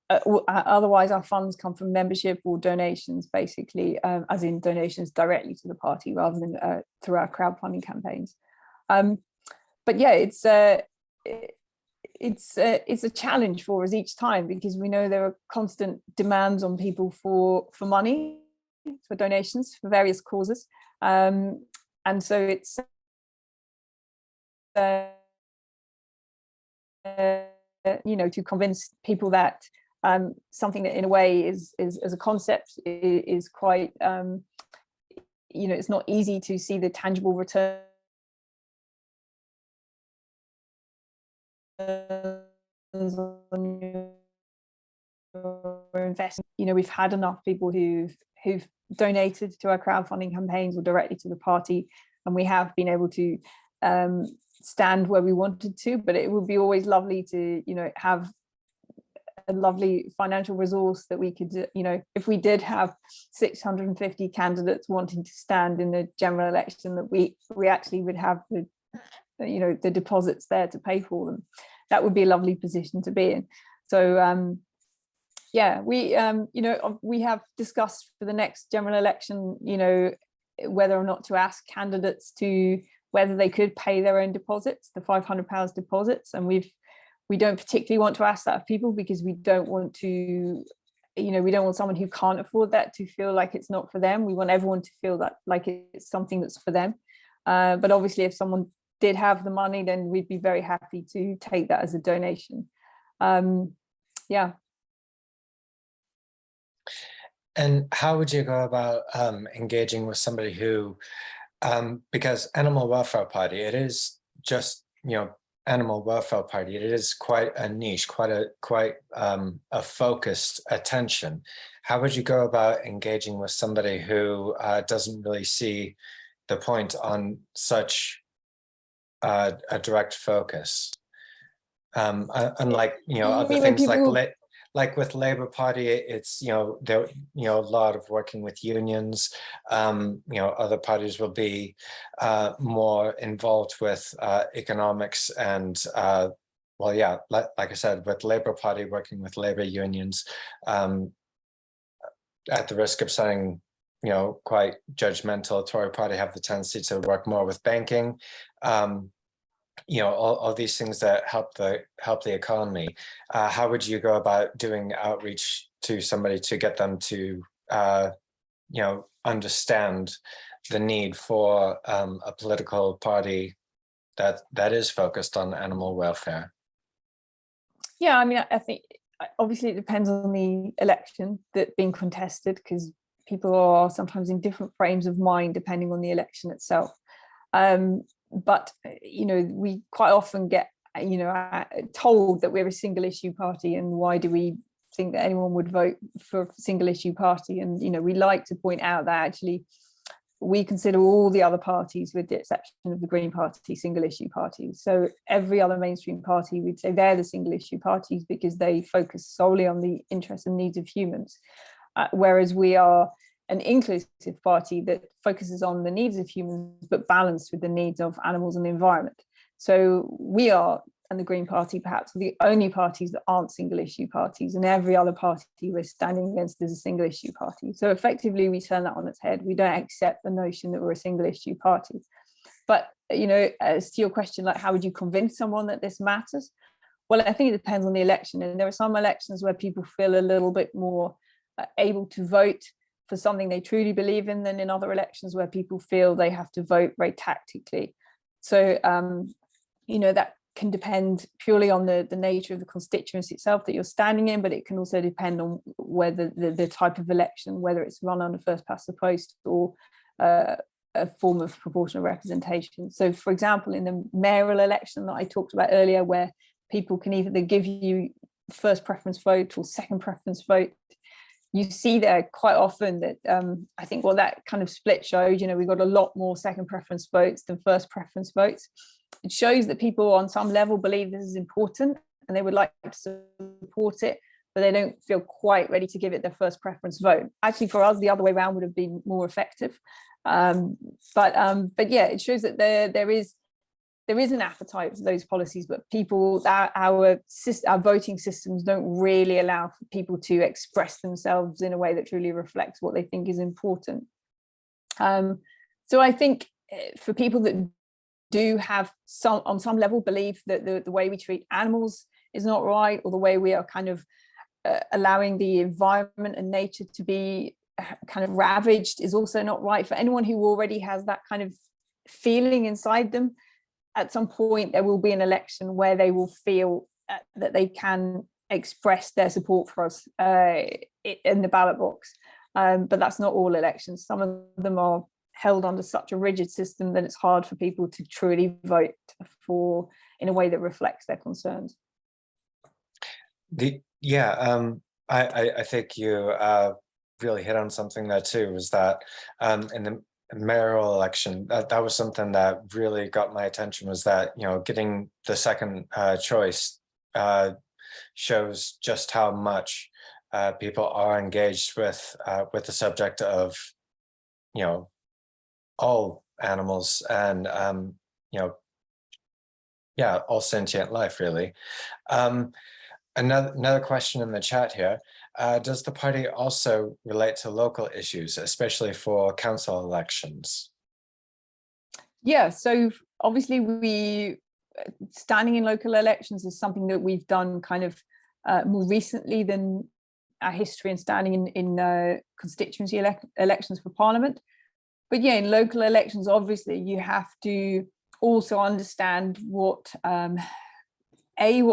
Otherwise our funds come from membership or donations, basically, as in donations directly to the party rather than through our crowdfunding campaigns. But yeah, it's a challenge for us each time, because we know there are constant demands on people for money, for donations for various causes, and so it's you know, to convince people that something that in a way is as a concept is quite you know, it's not easy to see the tangible return on your investment. You know, we've had enough people who've donated to our crowdfunding campaigns or directly to the party, and we have been able to stand where we wanted to, but it would be always lovely to, you know, have a lovely financial resource that we could, you know, if we did have 650 candidates wanting to stand in the general election, that we actually would have the, you know, the deposits there to pay for them. That would be a lovely position to be in. So yeah, we you know, we have discussed for the next general election, you know, whether or not to ask candidates to whether they could pay their own deposits, the £500 deposits, and we don't particularly want to ask that of people, because we don't want to, you know, we don't want someone who can't afford that to feel like it's not for them. We want everyone to feel that like it's something that's for them. But obviously, if someone did have the money, then we'd be very happy to take that as a donation. Yeah. And how would you go about engaging with somebody who, because Animal Welfare Party, it is just, you know, Animal Welfare Party, it is quite a niche, quite a focused attention. How would you go about engaging with somebody who doesn't really see the point on such a direct focus? Unlike, you know, other things like with Labour Party, it's, you know, there, you know, a lot of working with unions. You know, other parties will be more involved with economics and well, yeah, like I said, with Labour Party working with labour unions, at the risk of sounding, you know, quite judgmental, Tory Party have the tendency to work more with banking. You know, all these things that help the economy. How would you go about doing outreach to somebody to get them to, you know, understand the need for a political party that is focused on animal welfare? Yeah, I mean, I think obviously it depends on the election that's being contested, because people are sometimes in different frames of mind depending on the election itself. But, you know, we quite often get, you know, told that we're a single issue party, and why do we think that anyone would vote for a single issue party? And, you know, we like to point out that actually we consider all the other parties, with the exception of the Green Party, single issue parties. So every other mainstream party, we'd say they're the single issue parties because they focus solely on the interests and needs of humans, whereas we are an inclusive party that focuses on the needs of humans but balanced with the needs of animals and the environment. So we are, and the Green Party perhaps, are the only parties that aren't single issue parties, and every other party we're standing against is a single issue party. So effectively we turn that on its head. We don't accept the notion that we're a single issue party. But, you know, as to your question, like, how would you convince someone that this matters? Well, I think it depends on the election, and there are some elections where people feel a little bit more able to vote for something they truly believe in than in other elections where people feel they have to vote very tactically. So, you know, that can depend purely on the nature of the constituency itself that you're standing in, but it can also depend on whether the type of election, whether it's run under first past the post or a form of proportional representation. So, for example, in the mayoral election that I talked about earlier, where people can either give you first preference vote or second preference vote, you see there quite often that I think what that kind of split showed, we've got a lot more second preference votes than first preference votes. It shows that people on some level believe this is important and they would like to support it, but they don't feel quite ready to give it their first preference vote. Actually, for us, the other way around would have been more effective. But yeah, it shows that there is an appetite for those policies, but our voting systems don't really allow for people to express themselves in a way that truly reflects what they think is important. So I think for people that do have on some level believe that the way we treat animals is not right, or the way we are kind of allowing the environment and nature to be kind of ravaged is also not right, for anyone who already has that kind of feeling inside them, at some point there will be an election where they will feel that they can express their support for us in the ballot box. But that's not all elections. Some of them are held under such a rigid system that it's hard for people to truly vote for in a way that reflects their concerns. I think you really hit on something there too, was that in the mayoral election, that was something that really got my attention, was that, getting the second choice shows just how much people are engaged with the subject of, all animals and, all sentient life, really. Another question in the chat here. Does the party also relate to local issues, especially for council elections? Yeah, so obviously standing in local elections is something that we've done kind of more recently than our history in standing in constituency elections for Parliament. But yeah, in local elections, obviously, you have to also understand what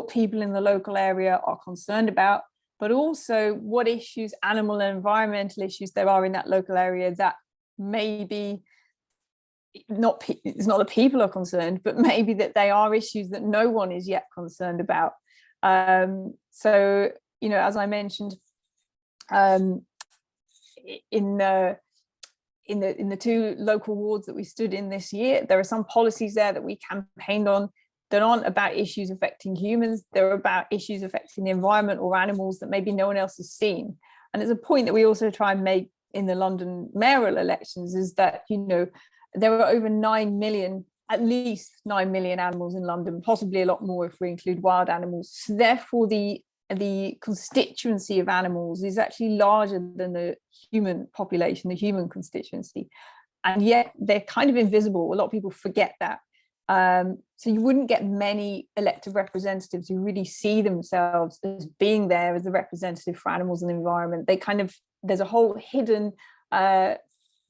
people in the local area are concerned about, but also what issues, animal and environmental issues, there are in that local area that maybe it's not that people are concerned, but maybe that they are issues that no one is yet concerned about. So, as I mentioned, in the two local wards that we stood in this year, there are some policies there that we campaigned on that aren't about issues affecting humans. They're about issues affecting the environment or animals that maybe no one else has seen. And it's a point that we also try and make in the London mayoral elections, is that, there are over 9 million, at least 9 million animals in London, possibly a lot more if we include wild animals. So therefore, the constituency of animals is actually larger than the human population, the human constituency. And yet they're kind of invisible. A lot of people forget that. So you wouldn't get many elected representatives who really see themselves as being there as the representative for animals and the environment. There's a whole hidden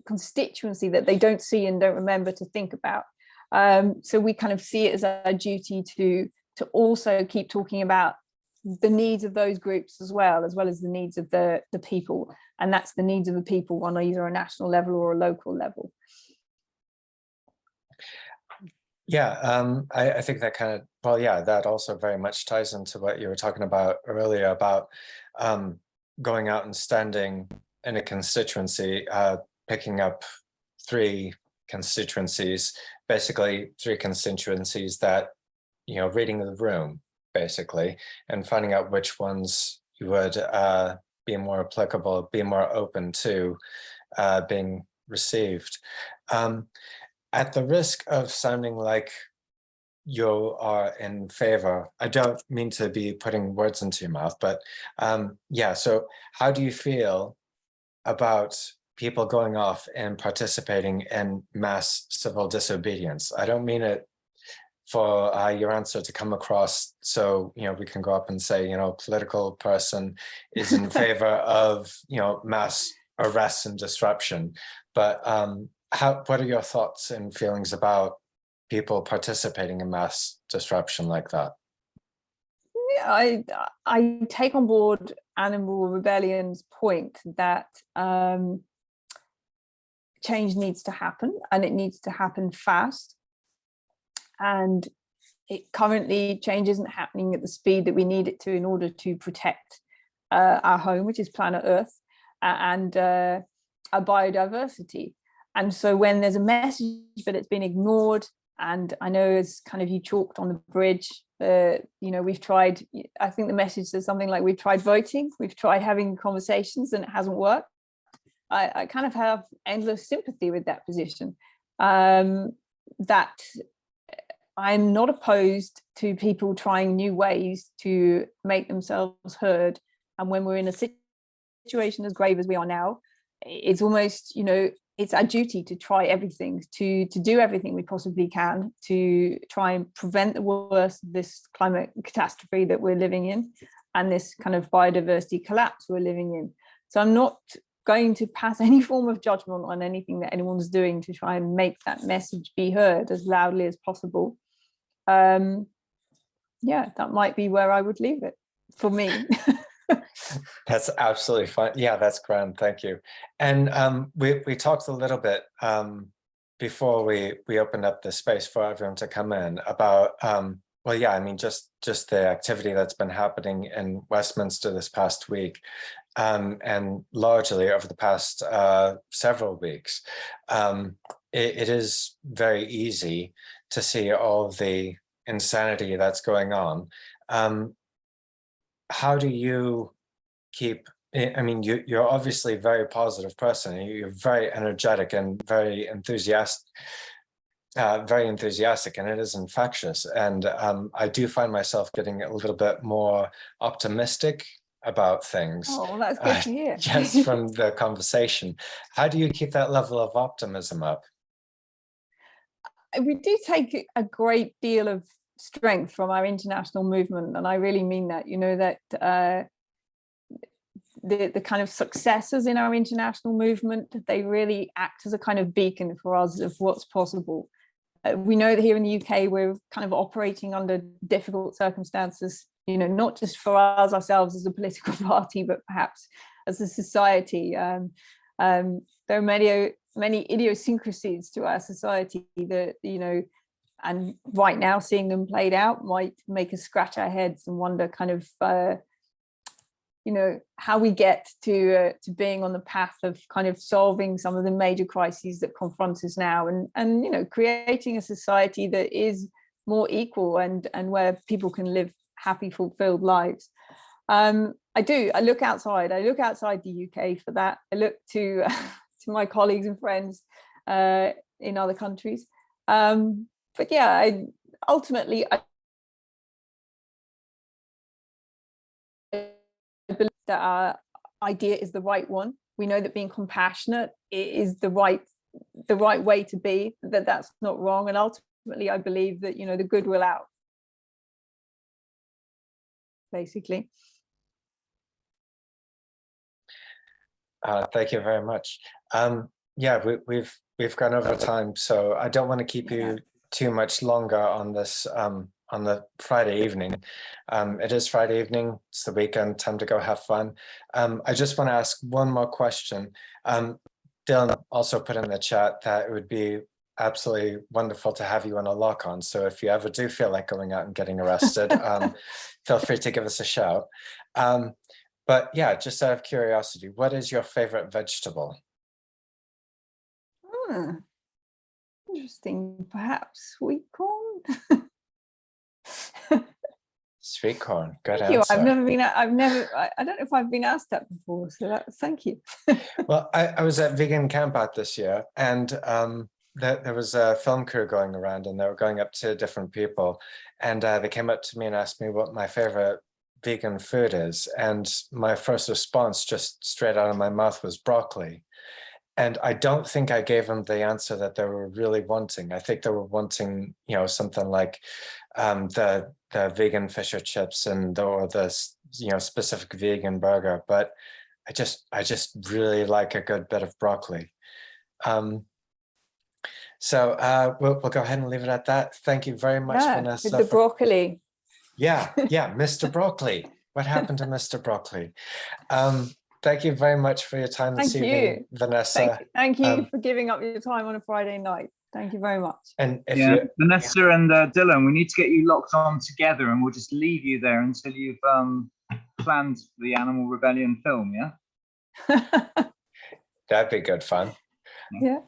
constituency that they don't see and don't remember to think about. So we kind of see it as our duty to also keep talking about the needs of those groups as well as the needs of the people. And that's the needs of the people on either a national level or a local level. Yeah, I think that that also very much ties into what you were talking about earlier about going out and standing in a constituency, picking up 3 constituencies, basically 3 constituencies that, reading the room, basically, and finding out which ones you would be more applicable, be more open to being received. At the risk of sounding like you are in favor, I don't mean to be putting words into your mouth, but so how do you feel about people going off and participating in mass civil disobedience? I don't mean it for your answer to come across so we can go up and say political person is in favor of mass arrests and disruption, but what are your thoughts and feelings about people participating in mass disruption like that? Yeah, I take on board Animal Rebellion's point that change needs to happen, and it needs to happen fast. And currently, change isn't happening at the speed that we need it to in order to protect our home, which is planet Earth, and our biodiversity. And so when there's a message but it's been ignored, and I know as kind of you chalked on the bridge, we've tried, I think the message says something like, we've tried voting, we've tried having conversations, and it hasn't worked. I kind of have endless sympathy with that position. That I'm not opposed to people trying new ways to make themselves heard. And when we're in a situation as grave as we are now, it's almost, it's our duty to try everything, to do everything we possibly can to try and prevent the worst of this climate catastrophe that we're living in, and this kind of biodiversity collapse we're living in. So I'm not going to pass any form of judgment on anything that anyone's doing to try and make that message be heard as loudly as possible. Yeah, that might be where I would leave it for me. That's absolutely fine. Yeah, that's grand. Thank you. And we talked a little bit before we opened up the space for everyone to come in about, well, yeah, I mean, just the activity that's been happening in Westminster this past week, and largely over the past several weeks. It is very easy to see all the insanity that's going on. How do you keep, I mean, you're obviously a very positive person. You're very energetic and very enthusiastic, and it is infectious. And I do find myself getting a little bit more optimistic about things. Oh, that's good to hear. Just from the conversation. How do you keep that level of optimism up? We do take a great deal of strength from our international movement, and I really mean that. That the kind of successes in our international movement, they really act as a kind of beacon for us of what's possible. We know that here in the UK we're kind of operating under difficult circumstances, not just for us ourselves as a political party, but perhaps as a society. There are many idiosyncrasies to our society that, and right now seeing them played out might make us scratch our heads and wonder kind of, how we get to being on the path of kind of solving some of the major crises that confront us now, and creating a society that is more equal and where people can live happy, fulfilled lives. I look outside the UK for that. I look to my colleagues and friends in other countries. But yeah, ultimately I believe that our idea is the right one. We know that being compassionate is the right way to be, that's not wrong. And ultimately I believe that, the good will out, basically. Thank you very much. Yeah, we've gone over time, so I don't want to keep you too much longer on this on the Friday evening. It is Friday evening, it's the weekend, time to go have fun. I just want to ask one more question. Dylan also put in the chat that it would be absolutely wonderful to have you on a lock-on, so if you ever do feel like going out and getting arrested, feel free to give us a shout. But yeah, just out of curiosity, what is your favorite vegetable? Interesting. Perhaps sweet corn. Sweet corn. Good Thank you. answer. I don't know if I've been asked that before, so thank you. Well, I was at Vegan Camp Out this year, and there was a film crew going around, and they were going up to different people, and they came up to me and asked me what my favorite vegan food is, and my first response just straight out of my mouth was broccoli. And I don't think I gave them the answer that they were really wanting. I think they were wanting, something like the vegan fish or chips or the specific vegan burger. But I just really like a good bit of broccoli. So we'll go ahead and leave it at that. Thank you very much, Vanessa. With the broccoli. Yeah, Mr. Broccoli. What happened to Mr. Broccoli? Thank you very much for your time this evening, Vanessa. Thank you for giving up your time on a Friday night. Thank you very much. And if Vanessa and Dylan, we need to get you locked on together, and we'll just leave you there until you've planned the Animal Rebellion film. Yeah, that'd be good fun. Yeah.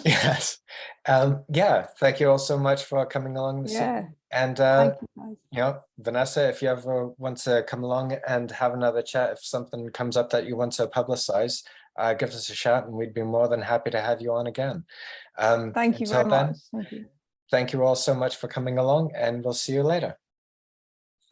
Yes. Yeah. Thank you all so much for coming along this evening. And you know, Vanessa, if you ever want to come along and have another chat, if something comes up that you want to publicize, give us a shout, and we'd be more than happy to have you on again. Thank you very much. Thank you. Thank you all so much for coming along, and we'll see you later.